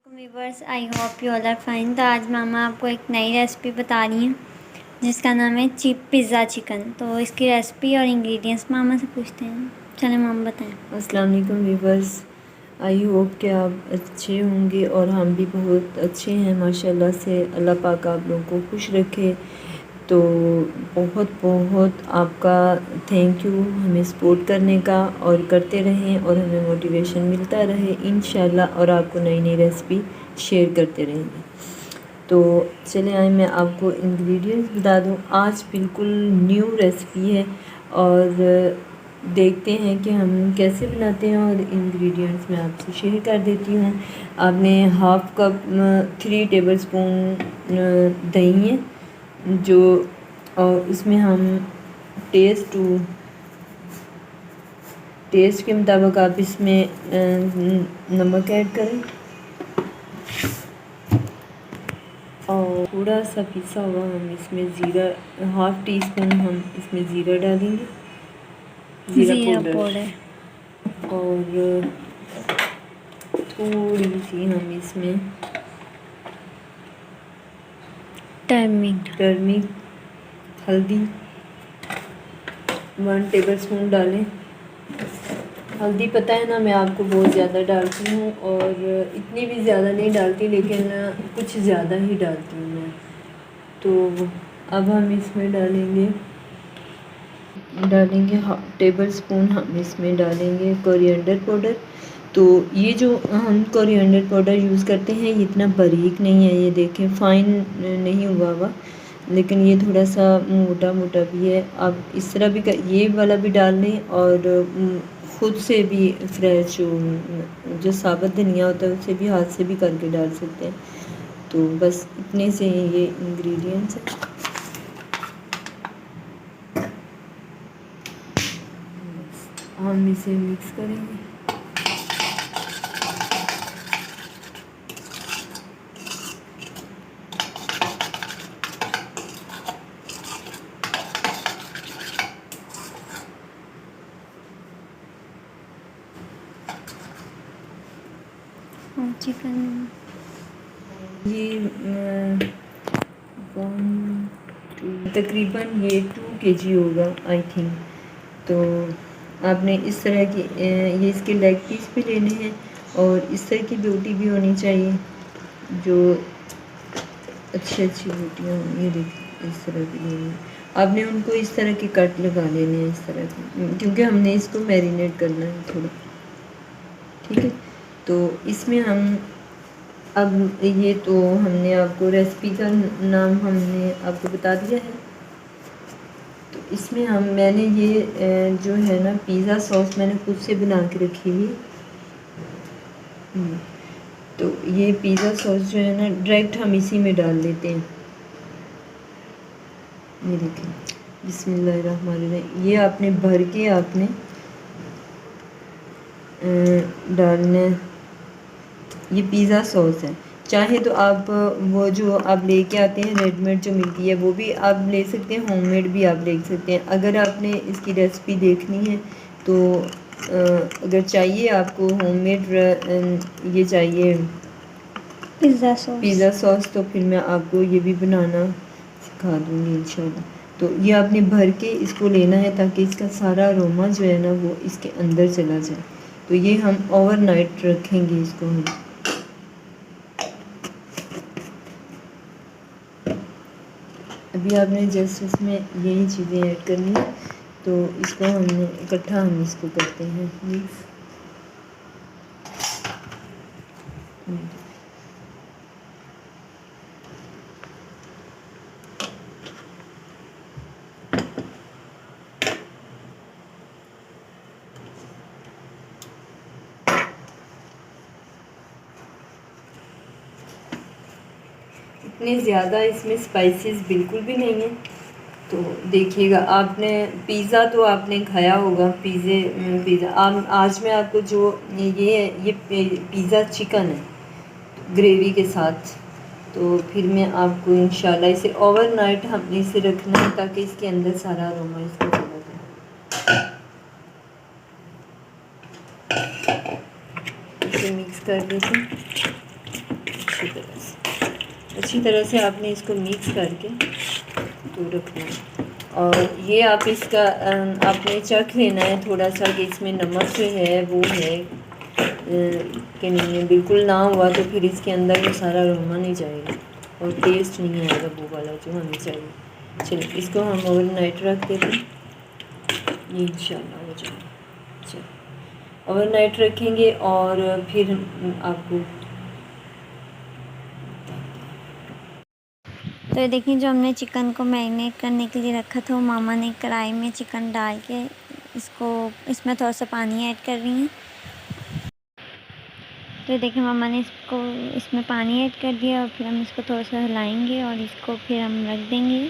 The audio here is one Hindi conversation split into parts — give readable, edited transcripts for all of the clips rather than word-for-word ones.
Viewers, I hope you all are fine. तो आज मामा आपको एक नई रेसिपी बता रही हैं जिसका नाम है पिज़्ज़ा चिकन। तो इसकी रेसिपी और इंग्रेडिएंट्स मामा से पूछते हैं। चलें मामा बताएं। अस्सलाम वालेकुम व्यूवर्स, आई होप कि आप अच्छे होंगे और हम भी बहुत अच्छे हैं माशाल्लाह से। अल्लाह पाक आप लोगों को खुश रखे। तो बहुत बहुत आपका थैंक यू हमें सपोर्ट करने का, और करते रहें और हमें मोटिवेशन मिलता रहे इंशाल्लाह, और आपको नई नई रेसिपी शेयर करते रहेंगे। तो चले आए मैं आपको इंग्रेडिएंट्स बता दूं। आज बिल्कुल न्यू रेसिपी है और देखते हैं कि हम कैसे बनाते हैं, और इंग्रेडिएंट्स मैं आपसे शेयर कर देती हूँ। आपने हाफ़ कप 3 टेबलस्पून दही है जो, और उसमें हम टेस्ट के मुताबिक आप इसमें नमक ऐड करें, और थोड़ा सा पिसा हुआ हम इसमें ज़ीरा, हाफ़ टी स्पून हम इसमें ज़ीरा डालेंगे, ज़ीरा पाउडर। और थोड़ी सी हम इसमें टर्मिक हल्दी 1 टेबलस्पून डालें। हल्दी पता है ना, मैं आपको बहुत ज़्यादा डालती हूँ और इतनी भी ज़्यादा नहीं डालती, लेकिन कुछ ज़्यादा ही डालती हूँ मैं। तो अब हम इसमें डालेंगे टेबलस्पून हम इसमें डालेंगे कोरिएंडर पाउडर। तो ये जो हम कोरिएंडर पाउडर यूज़ करते हैं ये इतना बारीक नहीं है, ये देखें फाइन नहीं हुआ हुआ, लेकिन ये थोड़ा सा मोटा मोटा भी है। आप इस तरह भी ये वाला भी डाल लें, और ख़ुद से भी फ्रेश जो साबुत धनिया होता है उससे भी हाथ से भी करके डाल सकते हैं। तो बस इतने से ये इंग्रेडिएंट्स हैं। हम इसे मिक्स करेंगे। चिकन ये तकरीबन ये 2 kg होगा आई थिंक। तो आपने इस तरह की ये इसके लेग पीस भी लेने हैं, और इस तरह की बोटी भी होनी चाहिए जो अच्छी बोटियाँ हों। ये देखिए इस तरह की लेनी है। आपने उनको इस तरह के कट लगा लेने हैं इस तरह के, क्योंकि हमने इसको मैरिनेट करना है थोड़ा, ठीक है। तो इसमें हम अब ये तो हमने आपको रेसिपी का नाम हमने आपको बता दिया है। तो इसमें मैंने ये जो है ना पिज़्ज़ा सॉस मैंने खुद से बना के रखी हुई। तो ये पिज़्ज़ा सॉस जो है ना डायरेक्ट हम इसी में डाल लेते हैं। ये देखें, बिस्मिल्लाहिर्रहमानिर्रहीम। ये आपने भर के आपने डालना है। ये पिज़्ज़ा सॉस है। चाहे तो आप वो जो आप लेके आते हैं रेडीमेड जो मिलती है वो भी आप ले सकते हैं, होममेड भी आप ले सकते हैं। अगर आपने इसकी रेसिपी देखनी है तो अगर चाहिए आपको होममेड ये चाहिए पिज़्ज़ा सॉस, तो फिर मैं आपको ये भी बनाना सिखा दूँगी इंशाल्लाह। तो ये आपने भर के इसको लेना है ताकि इसका सारा अरोमा जो है ना वो इसके अंदर चला जाए। तो ये हम ओवरनाइट रखेंगे इसको हम। अभी आपने जस्ट इसमें यही चीज़ें ऐड करनी है। तो इसको हमने इकट्ठा हम इसको करते हैं मिक्स। इतने ज़्यादा इसमें स्पाइसेस बिल्कुल भी नहीं है। तो देखिएगा, आपने पिज़्ज़ा तो आपने खाया होगा, पिज़्ज़ा आज मैं आपको जो ये पिज़्ज़ा चिकन है ग्रेवी के साथ। तो फिर मैं आपको इंशाल्लाह इसे ओवरनाइट हमने इसे रखना है ताकि इसके अंदर सारा अरोमा इसको चला जाए। इसे मिक्स कर देते हैं। अच्छी तरह से आपने इसको मिक्स करके तो रखना है। और ये आप इसका आपने चख लेना है थोड़ा सा कि इसमें नमक जो है वो है कि नहीं है। बिल्कुल ना हुआ तो फिर इसके अंदर वो सारा अरोमा नहीं जाएगा और टेस्ट नहीं आएगा वो वाला जो हमें चाहिए। चलिए इसको हम ओवरनाइट रख देते हैं, ये इंशाल्लाह हो जाएगा। चलिए ओवरनाइट रखेंगे और फिर आपको तो ये देखिए जो हमने चिकन को मैरिनेट करने के लिए रखा था वो मामा ने कढ़ाई में चिकन डाल के इसमें थोड़ा सा पानी ऐड कर रही हैं। तो देखिए मामा ने इसमें पानी ऐड कर दिया और फिर हम इसको थोड़ा सा हिलाएंगे और इसको फिर हम रख देंगे।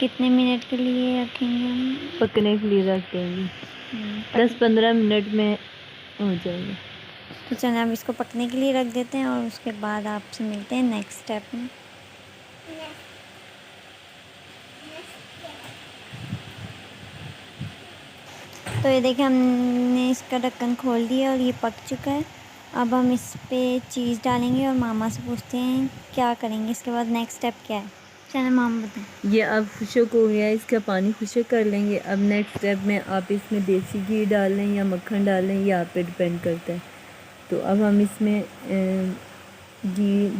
कितने मिनट के लिए रखेंगे हम? पकने के लिए रख देंगे, 10-15 मिनट में हो जाएगा। तो चलिए अब इसको पकने के लिए रख देते हैं और उसके बाद आपसे मिलते हैं नेक्स्ट स्टेप में। तो ये देखिए हमने इसका ढक्कन खोल दिया और ये पक चुका है। अब हम इस पे चीज़ डालेंगे और मामा से पूछते हैं क्या करेंगे इसके बाद, नेक्स्ट स्टेप क्या है। चलिए मामा बताएं। ये अब खुशक हो गया, इसका पानी खुशक कर लेंगे। अब नेक्स्ट स्टेप में आप इसमें देसी घी डाल लें या मक्खन डाल लें, ये आप पे डिपेंड करता है। तो अब हम इसमें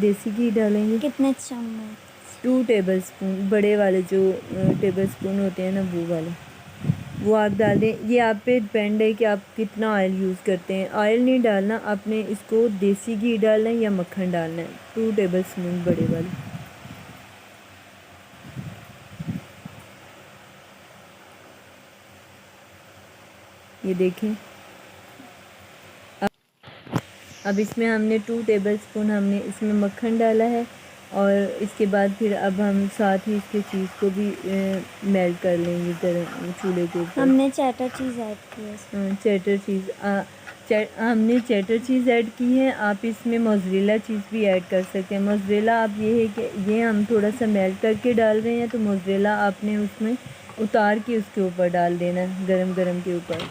देसी घी डालेंगे। कितने चम्मच? 2 टेबल स्पून, बड़े वाले जो टेबल स्पून होते हैं ना वो वाले, वो आप डाल दें। ये आप पे डिपेंड है कि आप कितना ऑयल यूज़ करते हैं। ऑयल नहीं डालना, आपने इसको देसी घी डालना है या मक्खन डालना है। 2 टेबल स्पून बड़े वाले। ये देखें अब इसमें हमने 2 टेबल स्पून हमने इसमें मक्खन डाला है और इसके बाद फिर अब हम साथ ही इसके चीज़ को भी मेल्ट कर लेंगे गर्म चूल्हे के ऊपर। हमने चेटर चीज़ ऐड की है। चेटर चीज़ हमने चेटर चीज़ ऐड की है। आप इसमें मोज़रेला चीज़ भी ऐड कर सकते हैं। मोज़रेला आप ये है कि ये हम थोड़ा सा मेल्ट करके डाल रहे हैं, तो मोज़रेला आपने उसमें उतार के उसके ऊपर डाल देना गरम गरम के ऊपर।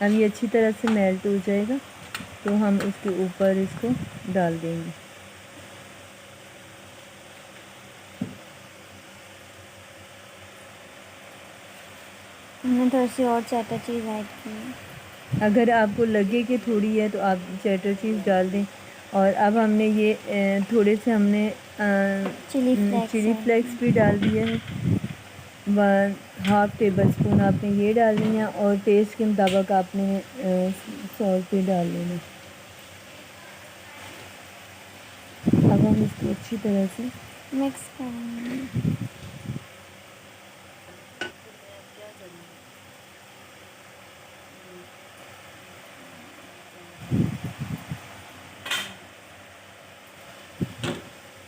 अब ये अच्छी तरह से मेल्ट हो जाएगा तो हम इसके ऊपर इसको डाल देंगे। हमने थोड़ी सी और चेटर चीज़ ऐड की है। अगर आपको लगे कि थोड़ी है तो आप चेटर चीज़ डाल दें। और अब हमने ये थोड़े से हमने चिली फ्लेक्स भी डाल दिया है। 1/2 टेबल स्पून आपने ये डालनी है और टेस्ट के मुताबिक आपने सॉल्ट भी डाल लेना। अब हम इसको अच्छी तरह से मिक्स करेंगे।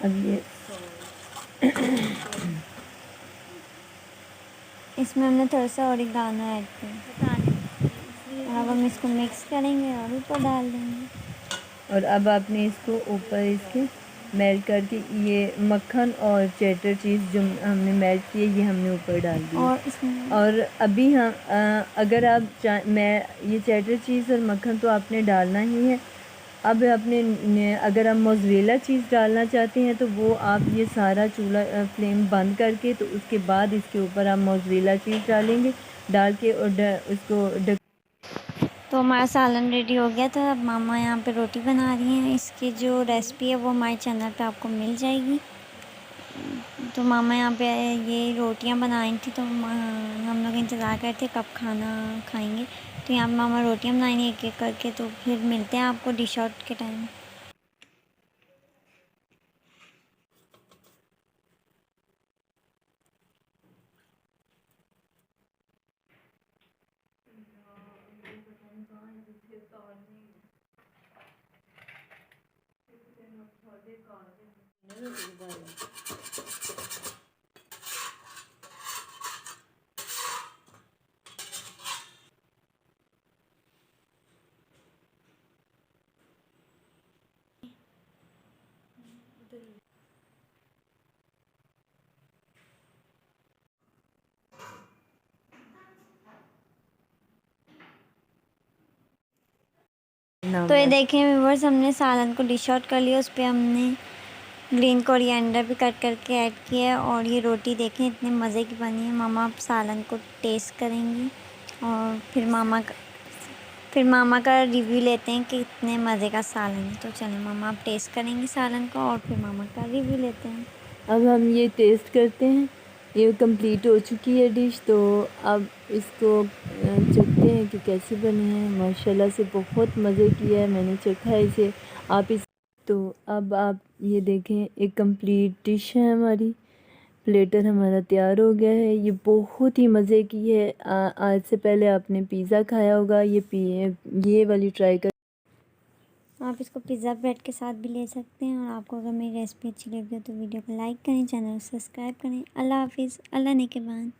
अब ये इसमें हमने थोड़ा सा ओरिगानो ऐड किया। अब हम इसको मिक्स करेंगे और ऊपर डाल देंगे। और अब आपने इसको ऊपर इसके मेल्ट करके ये मक्खन और चेटर चीज़ जो हमने मेल्ट किए ये हमने ऊपर डाल दी। और अभी हम अगर आप मैं ये चेटर चीज़ और मक्खन तो आपने डालना ही है। अब आपने अगर आप मोज़रेला चीज़ डालना चाहते हैं तो वो आप ये सारा चूल्हा फ्लेम बंद करके तो उसके बाद इसके ऊपर आप मोज़रेला चीज़ डालेंगे, डाल के और उसको तो हमारा सालन रेडी हो गया था। अब मामा यहाँ पे रोटी बना रही हैं। इसकी जो रेसिपी है वो हमारे चैनल पे आपको मिल जाएगी। तो मामा यहाँ पे ये रोटियाँ बनाई थी तो हम लोग इंतज़ार करते कब खाना खाएंगे। तो यहाँ पे मामा रोटियाँ बनाएंगे एक एक करके। तो फिर मिलते हैं आपको डिश आउट के टाइम। तो ये देखें व्यूअर्स, हमने सालन को डिश आउट कर लिया। उस पर हमने ग्रीन कोरिएंडर भी कट करके ऐड किया है। और ये रोटी देखें इतने मज़े की बनी है। मामा अब सालन को टेस्ट करेंगी और फिर मामा का रिव्यू लेते हैं कि इतने मज़े का सालन है। तो चलें मामा, आप टेस्ट करेंगी सालन का और फिर मामा का रिव्यू लेते हैं। अब हम ये टेस्ट करते हैं। ये कंप्लीट हो चुकी है डिश, तो अब इसको चखते हैं कि कैसी बनी है। माशाल्लाह से बहुत मज़े किया है, मैंने चखा है इसे। आप इस तो अब आप ये देखें, एक कंप्लीट डिश है हमारी। प्लेटर हमारा तैयार हो गया है। ये बहुत ही मज़े की है। आज से पहले आपने पिज़्ज़ा खाया होगा, ये वाली ट्राई कर। आप इसको पिज़्ज़ा ब्रेड के साथ भी ले सकते हैं। और आपको अगर मेरी रेसिपी अच्छी लगी हो तो वीडियो को लाइक करें, चैनल को सब्सक्राइब करें। अल्लाह हाफिज़, अल्लाह ने के बाद।